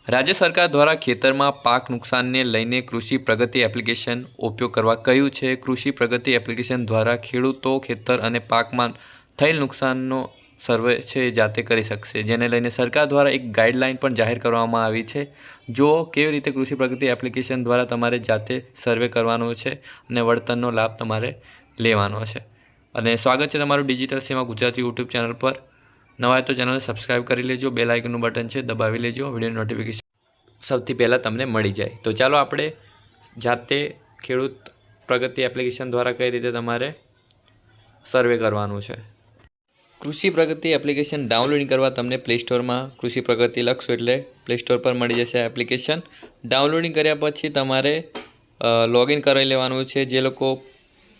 राज्य सरकार द्वारा खेतर में पाक नुकसान ने लईने कृषि प्रगति एप्लिकेशन उपयोग करवा कह्युं छे। कृषि प्रगति एप्लिकेशन द्वारा खेडूतो खेतर अने पाक में थयेल नुकसाननो सर्वे छे जाते करी शकशे, जेने लईने सरकार द्वारा एक गाइडलाइन पण जाहिर करवामां आवी छे। जो केवी रीते कृषि प्रगति एप्लिकेशन द्वारा तमारे जाते सर्वे करवानो छे अने वळतरनो लाभ तमारे लेवानो छे। अने स्वागत है तमारुं डिजिटल सेवा गुजराती यूट्यूब चैनल पर। नवा है तो चैनल सब्सक्राइब कर लीजिए, बेल आइकनનું बटन है दबावी लीजिए, वीडियो नोटिफिकेशन સૌથી પહેલાં તમને મળી જાય। તો ચાલો આપણે જાતે ખેડૂત પ્રગતિ એપ્લિકેશન દ્વારા કઈ રીતે તમારે સર્વે કરવાનું છે। કૃષિ પ્રગતિ એપ્લિકેશન ડાઉનલોડિંગ કરવા તમને પ્લે સ્ટોરમાં કૃષિ પ્રગતિ લખશો એટલે પ્લે સ્ટોર પર મળી જશે એપ્લિકેશન। ડાઉનલોડિંગ કર્યા પછી તમારે લોગિન કરી લેવાનું છે।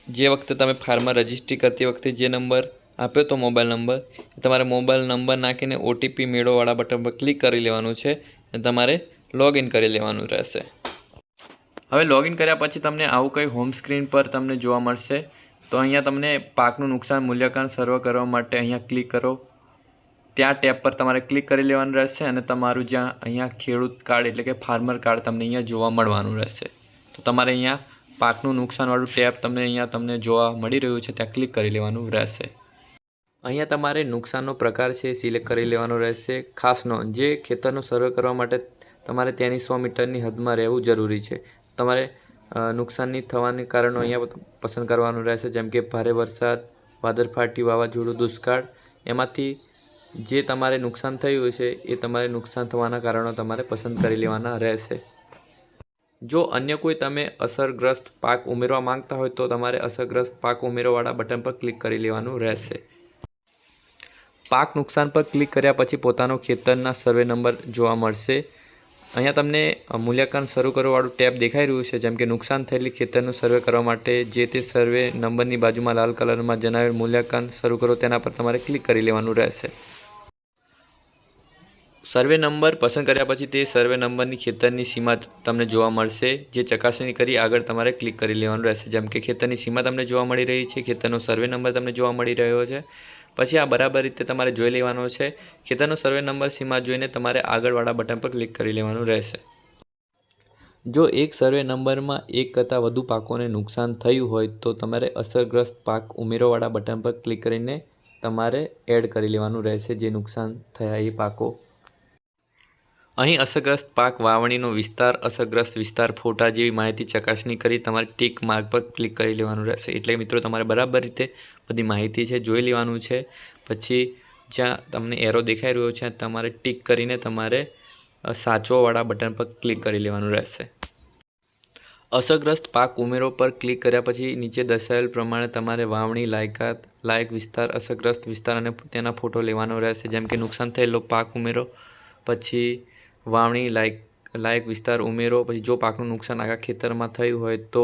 જે વખતે તમે ફાર્મર રજિસ્ટ્રી કરતી વખતે જે નંબર આપ્યો તો મોબાઈલ નંબર, તમારે મોબાઈલ નંબર નાખીને ઓટીપી મેળવવાળા બટન પર ક્લિક કરી લેવાનું છે અને તમારે लॉगिन કરી લેવાનું રહેશે। હવે લૉગિન કર્યા પછી તમને આવું કંઈ હોમ સ્ક્રીન પર તમને જોવા મળશે। તો અહીંયા તમને પાકનું નુકસાન મૂલ્યાંકન સર્વે કરવા માટે અહીંયા ક્લિક કરો, ત્યાં ટેબ પર તમારે ક્લિક કરી લેવાનું રહેશે અને તમારું જ્યાં અહીંયા ખેડૂત કાર્ડ એટલે કે ફાર્મર કાર્ડ તમને અહીંયા જોવા મળવાનું રહેશે। તો તમારે અહીંયા પાકનું નુકસાનવાળું ટેબ તમને જોવા મળી રહ્યું છે, ત્યાં ક્લિક કરી લેવાનું રહેશે। અહીંયા તમારે નુકસાનનો પ્રકાર છે સિલેક્ટ કરી લેવાનો રહેશે। ખાસ નોંધ, જે ખેતરનો સર્વે કરવા માટે તમારે ત્યાંની 100 મીટરની હદમાં રહેવું જરૂરી છે। તમારે નુકસાનની થવાને કારણો અહીંયા પસંદ કરવાનું રહેશે, જેમ કે ભારે વરસાદ, વાદળફાટી, વાવાઝોડું, દુષ્કાળ। એમાંથી જે તમારે નુકસાન થયું છે એ તમારે નુકસાન થવાના કારણો તમારે પસંદ કરી લેવાના રહેશે। જો અન્ય કોઈ તમે અસરગ્રસ્ત પાક ઉમેરવા માંગતા હોય તો તમારે અસરગ્રસ્ત પાક ઉમેરવાવાળા બટન પર ક્લિક કરી લેવાનું રહેશે। પાક નુકસાન પર ક્લિક કર્યા પછી પોતાનો ખેતરના સર્વે નંબર જોવા મળશે। અહીંયા તમને મૂલ્યાંકન શરૂ કરવાવાળું ટેબ દેખાઈ રહ્યું છે, જેમ કે નુકસાન થયેલી ખેતરનું સર્વે કરવા માટે જે તે સર્વે નંબરની બાજુમાં લાલ કલરમાં જણાવેલ મૂલ્યાંકન શરૂ કરો તેના પર તમારે ક્લિક કરી લેવાનું રહેશે। સર્વે નંબર પસંદ કર્યા પછી તે સર્વે નંબરની ખેતરની સીમા તમને જોવા મળશે, જે ચકાસણી કરી આગળ તમારે ક્લિક કરી લેવાનું રહેશે। જેમ કે ખેતરની સીમા તમને જોવા મળી રહી છે, ખેતરનો સર્વે નંબર તમને જોવા મળી રહ્યો છે। પછી આ બરાબર રીતે તમારે જોઈ લેવાનો છે। ખેતરનો સર્વે નંબર સીમા જોઈને તમારે આગળવાળા બટન પર ક્લિક કરી લેવાનું રહેશે। જો એક સર્વે નંબરમાં એક કરતાં વધુ પાકોને નુકસાન થયું હોય તો તમારે અસરગ્રસ્ત પાક ઉમેરોવાળા બટન પર ક્લિક કરીને તમારે એડ કરી લેવાનું રહેશે જે નુકસાન થયા એ પાકો। અહીં અસરગ્રસ્ત પાક વાવણીનો વિસ્તાર, અસરગ્રસ્ત વિસ્તાર, ફોટા જેવી માહિતી ચકાસણી કરી તમારે ટીક માર્ક પર ક્લિક કરી લેવાનું રહેશે। એટલે મિત્રો તમારે બરાબર રીતે બધી માહિતી છે જોઈ લેવાનું છે। પછી જ્યાં તમને એરો દેખાઈ રહ્યો છે તમારે ટીક કરીને તમારે સાચોવાળા બટન પર ક્લિક કરી લેવાનું રહેશે। અસરગ્રસ્ત પાક ઉમેરો પર ક્લિક કર્યા પછી નીચે દર્શાવેલ પ્રમાણે તમારે વાવણી લાયકાત, લાયક વિસ્તાર, અસરગ્રસ્ત વિસ્તાર અને તેના ફોટો લેવાનો રહેશે। જેમ કે નુકસાન થયેલો પાક ઉમેરો, પછી વાવણી લાયક વિસ્તાર ઉમેરો, પછી જો પાકનું નુકસાન આખા ખેતરમાં થયું હોય તો,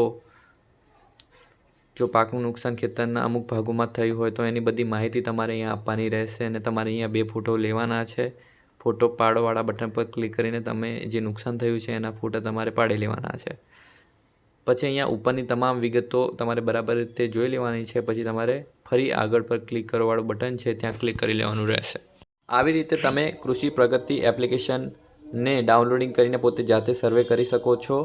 જો પાકનું નુકસાન ખેતરના અમુક ભાગોમાં થયું હોય તો એની બધી માહિતી તમારે અહીંયા આપવાની રહેશે અને તમારે અહીંયા 2 ફોટો લેવાના છે। ફોટો પાડોવાળા બટન પર ક્લિક કરીને તમે જે નુકસાન થયું છે એના ફોટા તમારે પાડી લેવાના છે। પછી અહીંયા ઉપરની તમામ વિગતો તમારે બરાબર રીતે જોઈ લેવાની છે। પછી તમારે ફરી આગળ પર ક્લિક કરવાવાળું બટન છે ત્યાં ક્લિક કરી લેવાનું રહેશે। આવી રીતે તમે કૃષિ પ્રગતિ એપ્લિકેશનને ડાઉનલોડિંગ કરીને પોતે જાતે સર્વે કરી શકો છો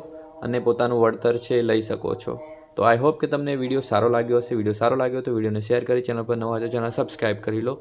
અને પોતાનું વળતર છે લઈ શકો છો। તો આઈ હોપ કે તમને વિડીયો સારો લાગ્યો હશે। વિડીયો સારો લાગ્યો તો વિડીયોને શેર કરી, ચેનલ પર નવા હોય તો ચેનલ સબસ્ક્રાઈબ કરી લો।